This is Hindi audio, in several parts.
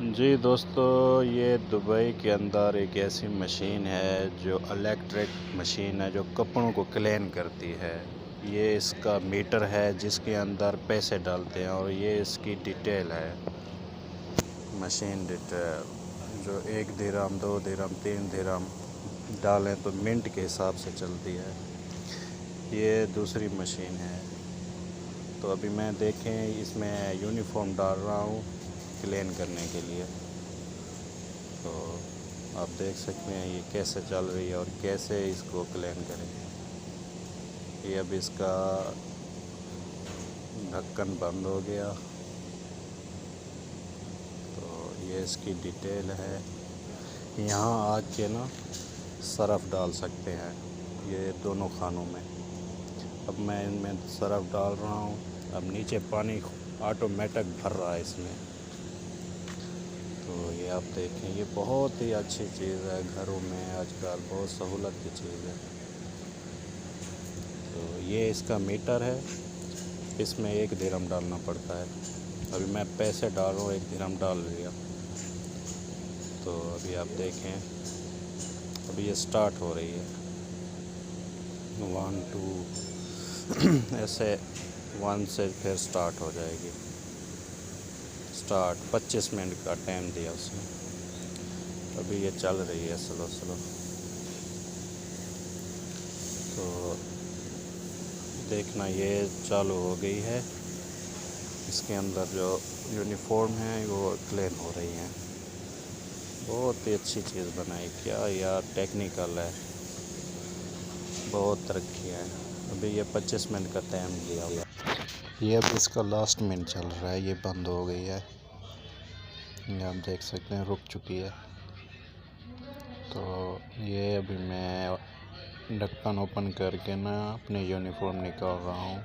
जी दोस्तों, ये दुबई के अंदर एक ऐसी मशीन है जो इलेक्ट्रिक मशीन है जो कपड़ों को क्लीन करती है। ये इसका मीटर है जिसके अंदर पैसे डालते हैं और ये इसकी डिटेल है, मशीन डिटेल जो 1 दिरहम 2 दिरहम 3 दिरहम डालें तो मिनट के हिसाब से चलती है। ये दूसरी मशीन है। तो अभी मैं देखें इसमें यूनिफॉर्म डाल रहा हूँ क्लीन करने के लिए। तो आप देख सकते हैं ये कैसे चल रही है और कैसे इसको क्लीन करें। ये अब इसका ढक्कन बंद हो गया। तो ये इसकी डिटेल है। यहाँ आके ना सरफ़ डाल सकते हैं ये दोनों खानों में। अब मैं इनमें सरफ़ डाल रहा हूँ। अब नीचे पानी ऑटोमेटिक भर रहा है इसमें। तो ये आप देखें, ये बहुत ही अच्छी चीज़ है। घरों में आजकल बहुत सहूलत की चीज़ है। तो ये इसका मीटर है, इसमें 1 दिरहम डालना पड़ता है। अभी मैं पैसे डाल रहा हूँ, 1 दिरहम डाल लिया। तो अभी आप देखें, अभी ये स्टार्ट हो रही है 1 2 ऐसे 1 से फिर स्टार्ट हो जाएगी। स्टार्ट 25 मिनट का टाइम दिया उसने। अभी ये चल रही है स्लो स्लो। तो देखना ये चालू हो गई है। इसके अंदर जो यूनिफॉर्म है वो क्लीन हो रही हैं। बहुत ही अच्छी चीज़ बनाई, क्या यार टेक्निकल है, बहुत तरक्की है। अभी ये 25 मिनट का टाइम दिया हुआ। ये अब इसका लास्ट मिनट चल रहा है, ये बंद हो गई है। ये आप देख सकते हैं रुक चुकी है। तो ये अभी मैं ढक्कन ओपन करके ना अपनी यूनिफॉर्म निकाल रहा हूँ।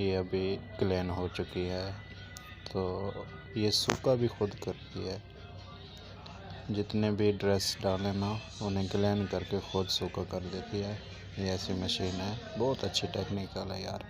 ये अभी क्लीन हो चुकी है। तो ये सूखा भी खुद करती है। जितने भी ड्रेस डालें ना उन्हें क्लीन करके खुद सूखा कर देती है। ये ऐसी मशीन है, बहुत अच्छी टेक्निकल है यार।